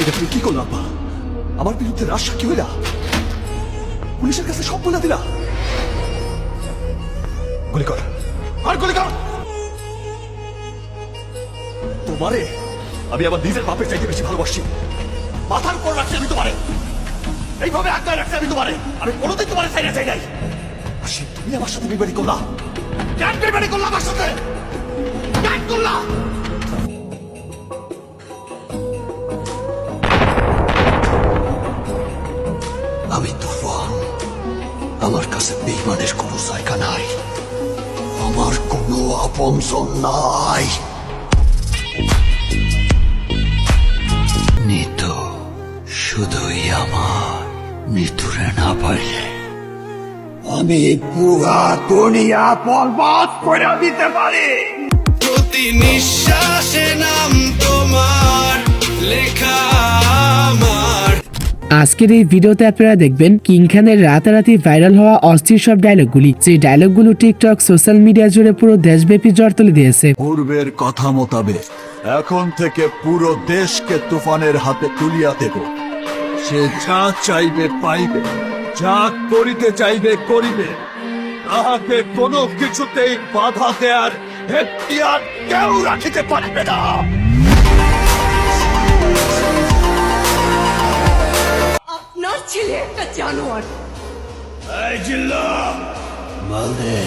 এটা তুমি কি করলাম? আমার বিরুদ্ধে রাজশাহী কি হইলা? পুলিশের কাছে সব বলে দিলা? গুলি কর, আর গুলি কর। তোমারে আমি আমার নিজের বাপের চাইতে বেশি ভালোবাসি। মাথার উপর রাখছি আমি তোমারে, এইভাবে আঁকড়ায় রাখছি আমি তোমারে। আমি কোনোদিন তোমারে চাই না চাই নাই। আর সে তুমি আমার সাথে বিবাদী করলা, কেন বিবাদী করলা আমার সাথে? কেন করলা? আমি তুফান, আমার কাছে বেঈমানের কোনো জায়গা নাই, আমার কোনো আপনজন নাই। নিতু শুধুই আমার, নিতুরে না পাইলে আমি পুরা দুনিয়া বরবাদ করে দিতে পারি। প্রতি নিঃশ্বাসে নাম তোমার লেখা আমার। আজকের এই ভিডিওতে আপনারা দেখবেন কিং খানের রাতারাতি ভাইরাল হওয়া অস্থির সব ডায়লগগুলি, যে ডায়লগগুলো টিকটক সোশ্যাল মিডিয়া জুড়ে পুরো দেশব্যাপী জ্বর তুলে দিয়েছে। পূর্বের কথা মোতাবেক এখন থেকে পুরো দেশকে তুফানের হাতে তুলিয়া দেব। সে যা চাইবে পাইবে, যা করিতে চাইবে করিবে, তাহাকে কোনো কিছুতেই বাধা দেয়ার এখতিয়ার কেউ রাখিতে পারবে না। আপনার ছেলে একটা জানোয়ার। এই জিল্লা মালদে।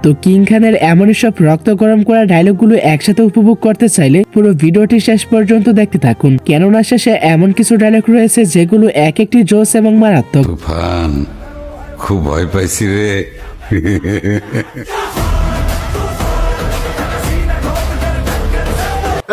তো কিং খানের এমনই সব রক্ত গরম করা ডায়লগগুলো একসাথে উপভোগ করতে চাইলে পুরো ভিডিওটি শেষ পর্যন্ত দেখতে থাকুন, কেননা শেষে এমন কিছু ডায়লগ রয়েছে যেগুলো এক একটি জোস এবং মারাত্মক। তুফান, খুব ভয় পাইছি রে।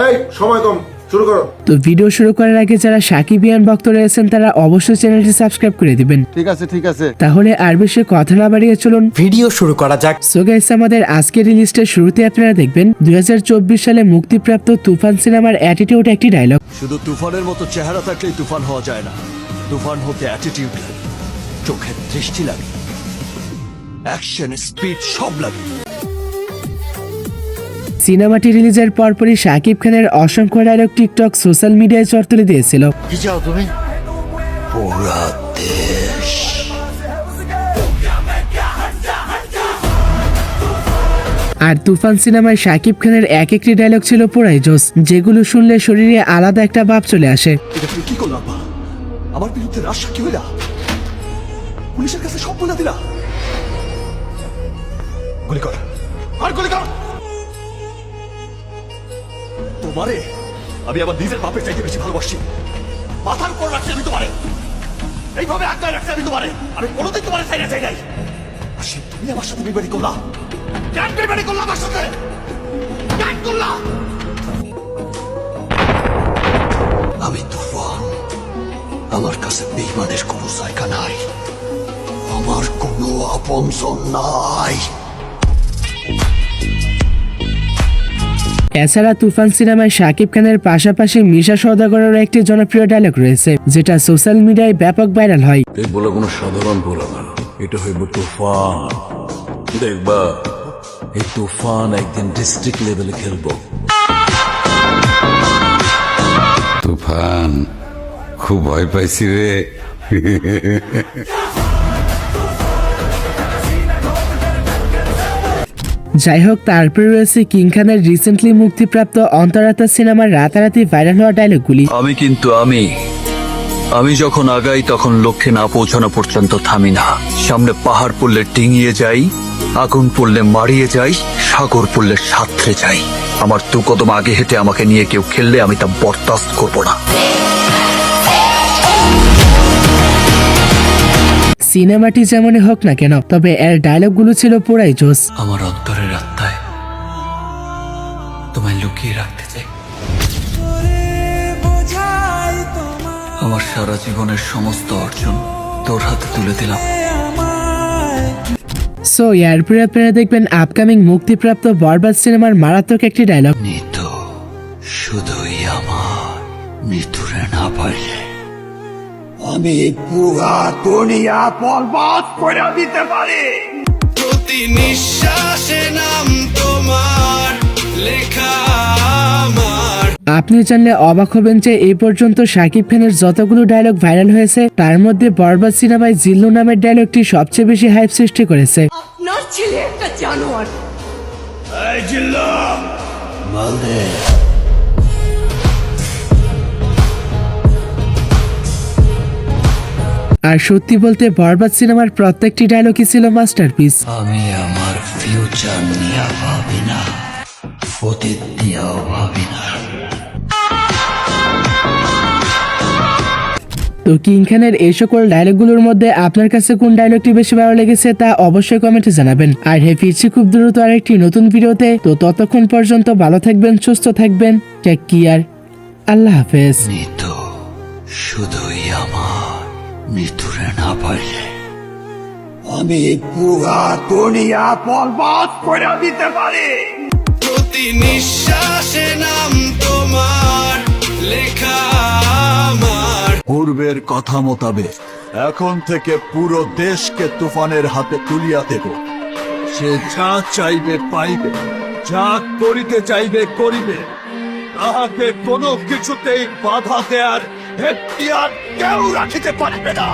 এই সময় কম, শুরু করো। তো ভিডিও শুরু করার আগে যারা সাকিবিয়ান ভক্ত রয়েছেন তারা অবশ্যই চ্যানেলটি সাবস্ক্রাইব করে দিবেন। ঠিক আছে ঠিক আছে। তাহলে আর বেশি কথা না বাড়িয়ে চলুন ভিডিও শুরু করা যাক। সো গাইস, আমাদের আজকের লিস্টের শুরুতে আপনারা দেখবেন 2024 সালে মুক্তিপ্রাপ্ত তুফান সিনেমার অ্যাটিটিউড একটি ডায়লগ। শুধু তুফানের মতো চেহারা থাকলেই তুফান হওয়া যায় না, তুফান হতে অ্যাটিটিউড লাগে, চোখের দৃষ্টি লাগে, অ্যাকশন স্পিড সব লাগে। সিনেমাটি রিলিজের পরপরই শাকিব খানের অসংখ্য ডায়লগ টিকটক সোশ্যাল মিডিয়ায় চড় তুলে দিয়েছিল। কি চাও তুমি? পুরা দেশ। আর তুফান সিনেমায় শাকিব খানের এক একটি ডায়লগ ছিল পুরাই জোস, যেগুলো শুনলে শরীরে আলাদা একটা ভাব চলে আসে। এটা তুমি কি করলাম? আমার বিরুদ্ধে রাজশাহী কি হইলা? পুলিশের কাছে সব বলে দিলা? গুলি কর, আর গুলি কর। তোমারে আমি আমার নিজের বাপের চাইতে বেশি ভালোবাসি। মাথার উপর রাখছি আমি তোমারে, এইভাবে আঁকড়ায় রাখছি আমি তোমারে। আমি কোনোদিন তোমারে চাই না চাই নাই। আর সে তুমি আমার সাথে বিবাদী করলা, কেন বিবাদী করলা আমার সাথে? কেন করলা? আমি তুফান, আমার কাছে বেঈমানের কোনো জায়গা নাই, আমার কোনো আপনজন নাই। এছাড়া তুফান সিনেমায় শাকিব খানের পাশাপাশি মিশা সওদাগরেরও একটি জনপ্রিয় ডায়লগ রয়েছে, যেটা সোশ্যাল মিডিয়ায় ব্যাপক ভাইরাল হয়। বলে কোনো সাধারণ বলে না, এটা হইব তুফান। দেখবা এই তুফান একদিন ডিস্ট্রিক্ট লেভেলে খেলবো। তুফান, খুব ভয় পাইছি রে। যাই হোক, তারপরে রয়েছে কিং খানের রিসেন্টলি মুক্তিপ্রাপ্ত অন্তরাত্মা সিনেমার রাতারাতি ভাইরাল হওয়া ডায়লগগুলি। আমি কিন্তু আমি যখন আগাই তখন লক্ষ্যে না পৌঁছানো পর্যন্ত থামি না। সামনে পাহাড় পড়লে ডিঙিয়ে যাই, আগুন পড়লে মারিয়ে যাই, সাগর পড়লে সাঁতরে যাই। আমার দু কদম আগে হেঁটে আমাকে নিয়ে কেউ খেললে আমি তা বরদাস্ত করব না। সিনেমাটি যেমনই হোক না কেন, তবে এর ডায়লগগুলো ছিল পুরাই জোস। আমার অন্তরের আত্মায় তোমায় লুকিয়ে রাখতে চাই। আমার সারা জীবনের সমস্ত অর্জন তোর হাতে তুলে দিলাম। সো এরপরে আপনারা দেখবেন আপকামিং মুক্তিপ্রাপ্ত বরবাদ সিনেমার মারাত্মক একটি ডায়লগ। নিতু শুধুই আমার, নিতুরে না পাইলে আমি পুরা দুনিয়া বরবাদ করে দিতে পারি। প্রতি নিঃশ্বাসে নাম তোমার আপনি জানলে অবাক হবেন যে এই পর্যন্ত শাকিব খানের যতগুলো ডায়লগ ভাইরাল হয়েছে তার মধ্যে বরবাদ সিনেমায় জিল্লু নামের ডায়লগটি সবচেয়ে বেশি হাইপ সৃষ্টি করেছে। আপনার ছেলে একটা জানোয়ার। আর সত্যি বলতে বরবাদ সিনেমার প্রত্যেকটি ডায়লগই ছিল মাস্টারপিস। আমি আমার ফিউচার নিয়ে ভাবি না, অতীত নিয়েও ভাবি না। তো কিং খানের এই সকল ডায়লগগুলোর মধ্যে আপনার কাছে কোন ডায়লগটি বেশি ভালো লেগেছে তা অবশ্যই কমেন্টে জানাবেন। আর হ্যাঁ, ফিরছি খুব দ্রুত আরেকটি নতুন ভিডিওতে। তো ততক্ষণ পর্যন্ত ভালো থাকবেন, সুস্থ থাকবেন, টেক কেয়ার, আল্লাহ হাফেজ। নিতু শুধুই আমার, নিতুরে না পারলে আমি পুরা দুনিয়া বরবাদ করে দিতে পারি। প্রতি নিঃশ্বাসে নাম তোমার লেখা আমার। পূর্বের কথা মোতাবেক এখন থেকে পুরো দেশকে তুফানের হাতে তুলিয়া দেব। সে যা চাইবে পাইবে, যা করিতে চাইবে করিবে। তাহাকে কোনো কিছুতেই বাধা দেয়ার এখতিয়ার কেউ রাখিতে পারবে না।